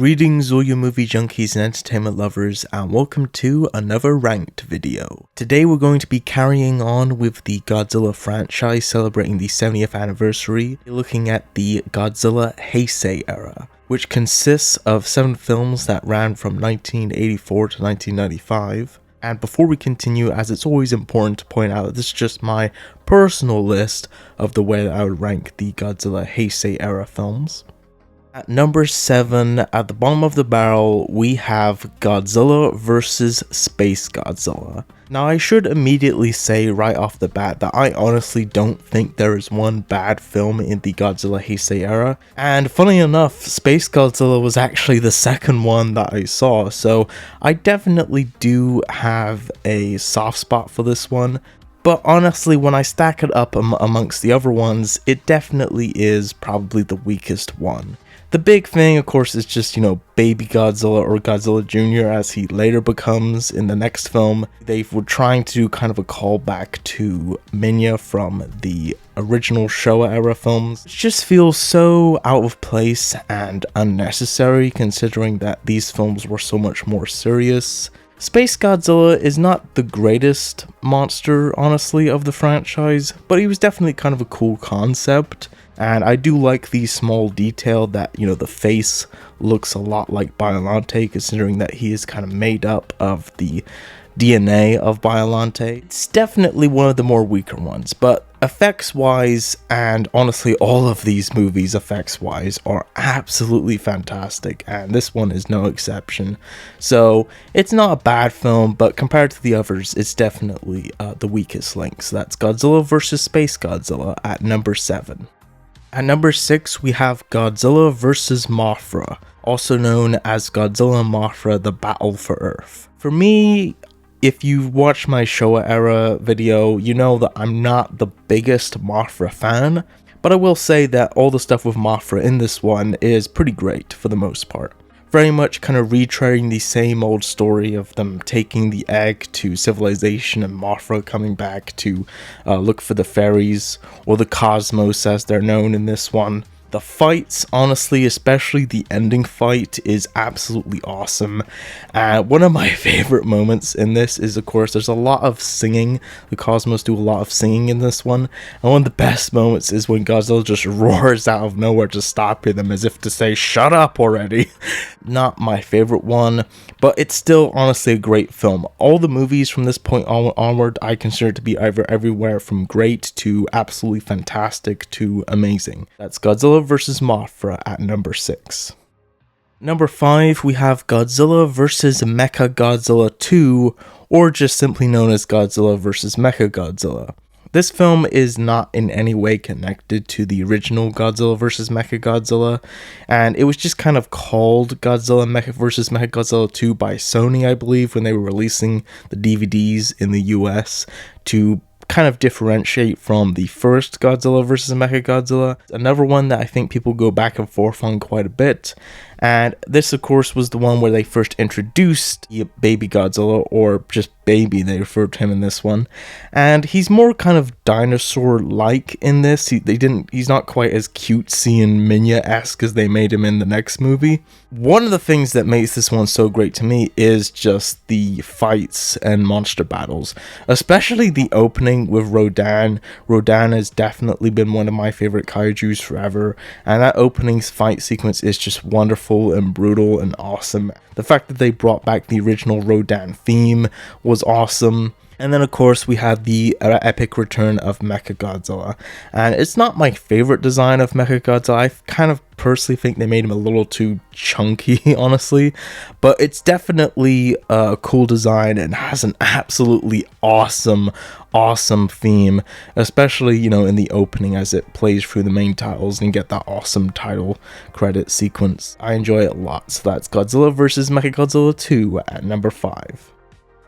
Greetings all you movie junkies and entertainment lovers, and welcome to another ranked video. Today we're going to be carrying on with the Godzilla franchise, celebrating the 70th anniversary, looking at the Godzilla Heisei era, which consists of 7 films that ran from 1984 to 1995. And before we continue, as it's always important to point out that this is just my personal list of the way that I would rank the Godzilla Heisei era films. At number 7, at the bottom of the barrel, we have Godzilla vs. Space Godzilla. Now I should immediately say right off the bat that I honestly don't think there is one bad film in the Godzilla Heisei era, and funny enough, Space Godzilla was actually the second one that I saw, so I definitely do have a soft spot for this one. But honestly, when I stack it up amongst the other ones, it definitely is probably the weakest one. The big thing, of course, is just, Baby Godzilla, or Godzilla Jr. as he later becomes in the next film. They were trying to do kind of a callback to Mecha from the original Showa era films. It just feels so out of place and unnecessary, considering that these films were so much more serious. Space Godzilla is not the greatest monster, honestly, of the franchise, but he was definitely kind of a cool concept. And I do like the small detail that, the face looks a lot like Bolante, considering that he is kind of made up of the DNA of Bolante. It's definitely one of the more weaker ones, but effects-wise, and honestly all of these movies effects-wise, are absolutely fantastic, and this one is no exception. So it's not a bad film, but compared to the others, it's definitely the weakest link. So that's Godzilla vs. Space Godzilla at number 7. At number 6, we have Godzilla vs. Mafra, also known as Godzilla Mafra: The Battle for Earth. For me, if you watch my Showa era video, you know that I'm not the biggest Mafra fan, but I will say that all the stuff with Mafra in this one is pretty great for the most part. Very much kind of retreading the same old story of them taking the egg to civilization and Mafra coming back to look for the fairies, or the cosmos as they're known in this one. The fights, honestly, especially the ending fight, is absolutely awesome. One of my favorite moments in this is, of course, there's a lot of singing. The Cosmos do a lot of singing in this one. And one of the best moments is when Godzilla just roars out of nowhere to stop them, as if to say, "Shut up already." Not my favorite one, but it's still honestly a great film. All the movies from this point onward I consider to be either everywhere from great to absolutely fantastic to amazing. That's Godzilla vs. Mafra at number 6. Number 5, we have Godzilla vs. Mecha Godzilla 2, or just simply known as Godzilla vs. Mecha Godzilla. This film is not in any way connected to the original Godzilla vs. Mecha Godzilla, and it was just kind of called Godzilla vs. Mecha Godzilla 2 by Sony, I believe, when they were releasing the DVDs in the US to kind of differentiate from the first Godzilla vs. Mecha Godzilla. Another one that I think people go back and forth on quite a bit, and this of course was the one where they first introduced Baby Godzilla, or just Baby, they referred to him in this one, and he's more kind of dinosaur-like in this. He's not quite as cutesy and Mecha-esque as they made him in the next movie. One of the things that makes this one so great to me is just the fights and monster battles, especially the opening with Rodan. Rodan has definitely been one of my favorite kaijus forever, and that opening fight sequence is just wonderful and brutal and awesome. The fact that they brought back the original Rodan theme was awesome. And then of course we have the epic return of Mecha Godzilla, and it's not my favorite design of Mecha Godzilla. I kind of personally think they made him a little too chunky, honestly, but it's definitely a cool design and has an absolutely awesome theme, especially in the opening as it plays through the main titles and you get that awesome title credit sequence. I enjoy it a lot. So that's Godzilla vs. Mecha Godzilla 2 at number 5.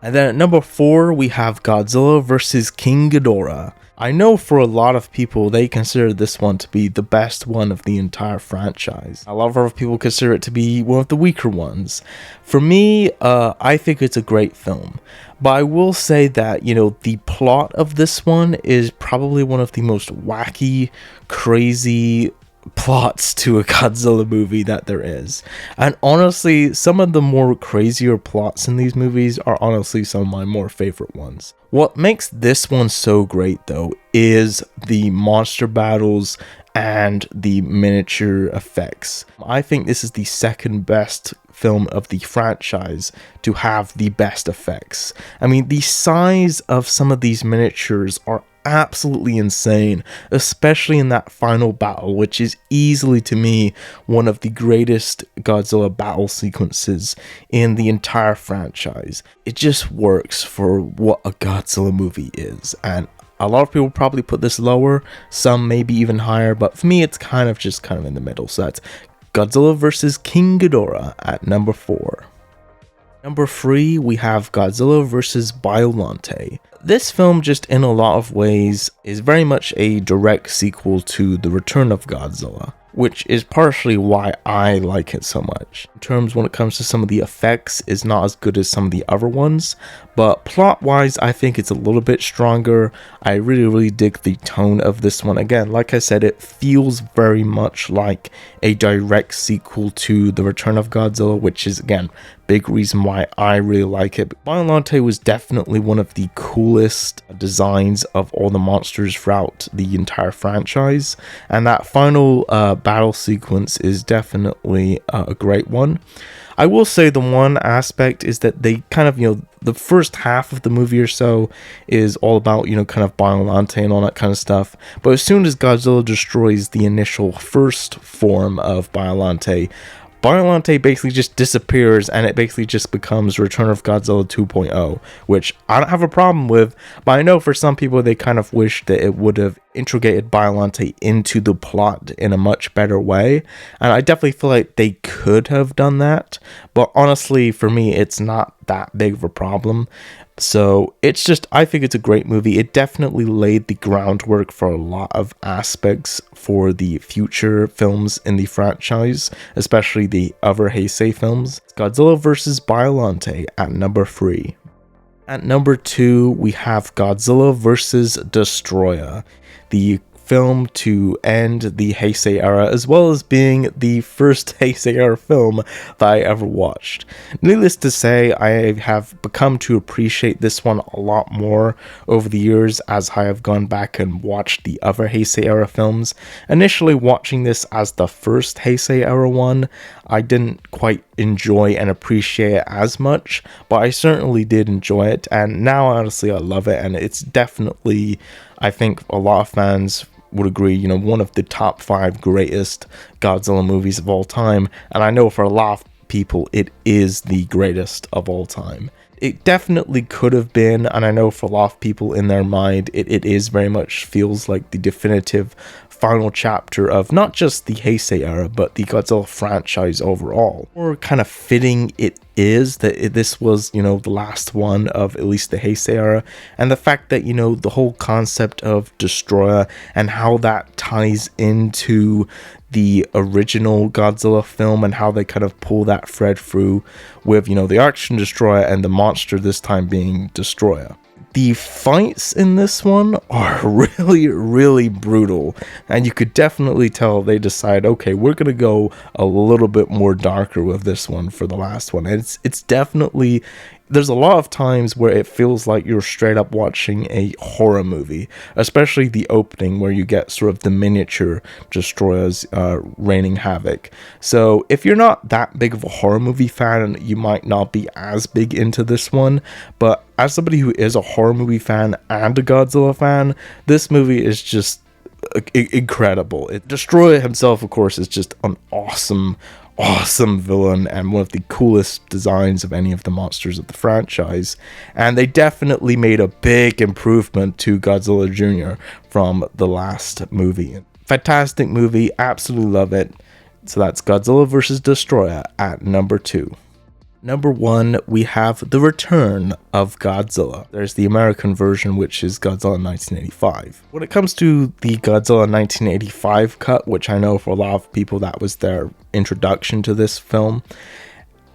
And then at number 4, we have Godzilla vs. King Gadora. I know for a lot of people, they consider this one to be the best one of the entire franchise. A lot of other people consider it to be one of the weaker ones. For me, I think it's a great film. But I will say that, the plot of this one is probably one of the most wacky, crazy, plots to a Godzilla movie that there is. And honestly, some of the more crazier plots in these movies are honestly some of my more favorite ones. What makes this one so great though is the monster battles and the miniature effects. I think this is the second best film of the franchise to have the best effects. I mean, the size of some of these miniatures are absolutely insane, especially in that final battle, which is easily to me one of the greatest Godzilla battle sequences in the entire franchise. It just works for what a Godzilla movie is, and a lot of people probably put this lower, some maybe even higher, but for me it's kind of in the middle. So that's Godzilla vs. King Ghidorah at number 4. Number 3, we have Godzilla vs. Bolante. This film, just in a lot of ways, is very much a direct sequel to The Return of Godzilla, which is partially why I like it so much. In terms when it comes to some of the effects, it's not as good as some of the other ones, but plot-wise, I think it's a little bit stronger. I really dig the tone of this one. Again, like I said, it feels very much like a direct sequel to The Return of Godzilla, which is, again, big reason why I really like it. Bolante was definitely one of the coolest designs of all the monsters throughout the entire franchise, and that final battle sequence is definitely a great one. I will say the one aspect is that they kind of, the first half of the movie or so is all about, kind of Bolante and all that kind of stuff. But as soon as Godzilla destroys the initial first form of Bolante basically just disappears, and it basically just becomes Return of Godzilla 2.0, which I don't have a problem with, but I know for some people they kind of wish that it would have integrated Bolante into the plot in a much better way, and I definitely feel like they could have done that, but honestly for me it's not that big of a problem. So it's just, I think it's a great movie. It definitely laid the groundwork for a lot of aspects for the future films in the franchise, especially the other Heisei films. Godzilla vs. Bolante at number 3. At number 2, we have Godzilla vs. Destroyer, the film to end the Heisei era, as well as being the first Heisei era film that I ever watched. Needless to say, I have become to appreciate this one a lot more over the years as I have gone back and watched the other Heisei era films. Initially watching this as the first Heisei era one, I didn't quite enjoy and appreciate it as much, but I certainly did enjoy it, and now honestly I love it, and it's definitely, I think a lot of fans would agree, one of the top 5 greatest Godzilla movies of all time, and I know for a lot of people it is the greatest of all time. It definitely could have been, and I know for a lot of people in their mind it is very much feels like the definitive final chapter of not just the Heisei era, but the Godzilla franchise overall. Or kind of fitting it is that this was, the last one of at least the Heisei era, and the fact that, the whole concept of Destroyer and how that ties into the original Godzilla film and how they kind of pull that thread through with, the Arctic Destroyer and the monster this time being Destroyer. The fights in this one are really brutal, and you could definitely tell they decide, okay, we're gonna go a little bit more darker with this one for the last one. And it's definitely, there's a lot of times where it feels like you're straight up watching a horror movie, especially the opening where you get sort of the miniature destroyers raining havoc. So if you're not that big of a horror movie fan, you might not be as big into this one, but as somebody who is a horror movie fan and a Godzilla fan, this movie is just incredible. Destroyer himself, of course, is just an awesome villain and one of the coolest designs of any of the monsters of the franchise, and they definitely made a big improvement to Godzilla Jr. from the last movie. Fantastic movie, absolutely love it. So that's Godzilla vs. Destroyer at number 2. Number 1, we have The Return of Godzilla. There's the American version, which is Godzilla 1985. When it comes to the Godzilla 1985 cut, which I know for a lot of people that was their introduction to this film,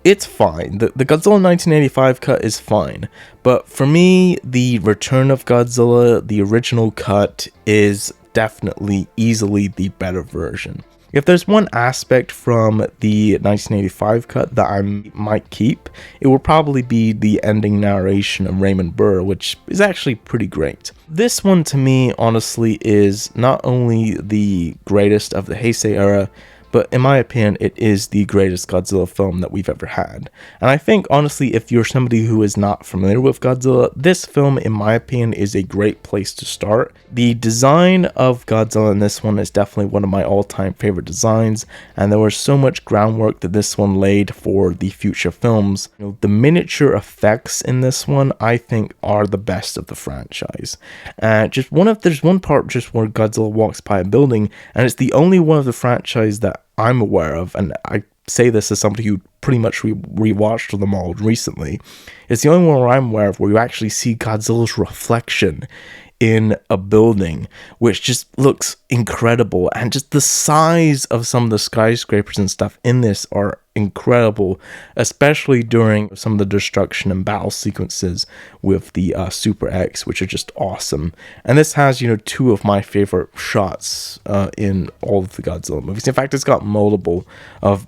it's fine. The Godzilla 1985 cut is fine. But for me, The Return of Godzilla, the original cut, is definitely easily the better version. If there's one aspect from the 1985 cut that I might keep, it will probably be the ending narration of Raymond Burr, which is actually pretty great. This one to me honestly is not only the greatest of the Heisei era, but in my opinion, it is the greatest Godzilla film that we've ever had. And I think, honestly, if you're somebody who is not familiar with Godzilla, this film, in my opinion, is a great place to start. The design of Godzilla in this one is definitely one of my all-time favorite designs, and there was so much groundwork that this one laid for the future films. You know, the miniature effects in this one, I think, are the best of the franchise. There's one part just where Godzilla walks by a building, and it's the only one of the franchise that I'm aware of, and I say this as somebody who pretty much rewatched them all recently. It's the only one where I'm aware of where you actually see Godzilla's reflection in a building, which just looks incredible, and just the size of some of the skyscrapers and stuff in this are incredible, especially during some of the destruction and battle sequences with the Super X, which are just awesome. And this has, you know, two of my favorite shots in all of the Godzilla movies. In fact, it's got multiple of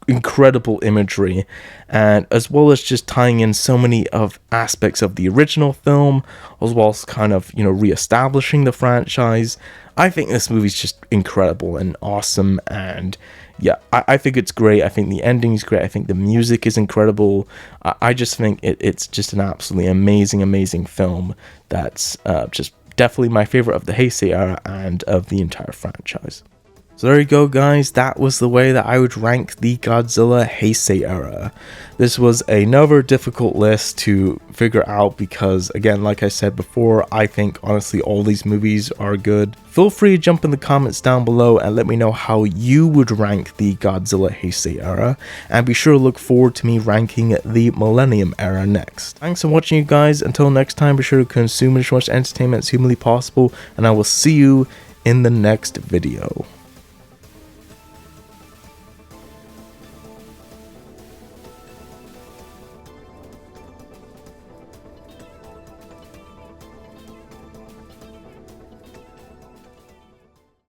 incredible imagery, and as well as just tying in so many of aspects of the original film, as well as kind of, you know, re-establishing the franchise. I think this movie's just incredible and awesome, and yeah, I think it's great. I think the ending is great. I think the music is incredible. I just think it's just an absolutely amazing film that's just definitely my favorite of the Heisei era and of the entire franchise. So there you go, guys, that was the way that I would rank the Godzilla Heisei era. This was another difficult list to figure out because, again, like I said before, I think honestly all these movies are good. Feel free to jump in the comments down below and let me know how you would rank the Godzilla Heisei era, and be sure to look forward to me ranking the Millennium era next. Thanks for watching, you guys. Until next time, be sure to consume as much entertainment as humanly possible, and I will see you in the next video.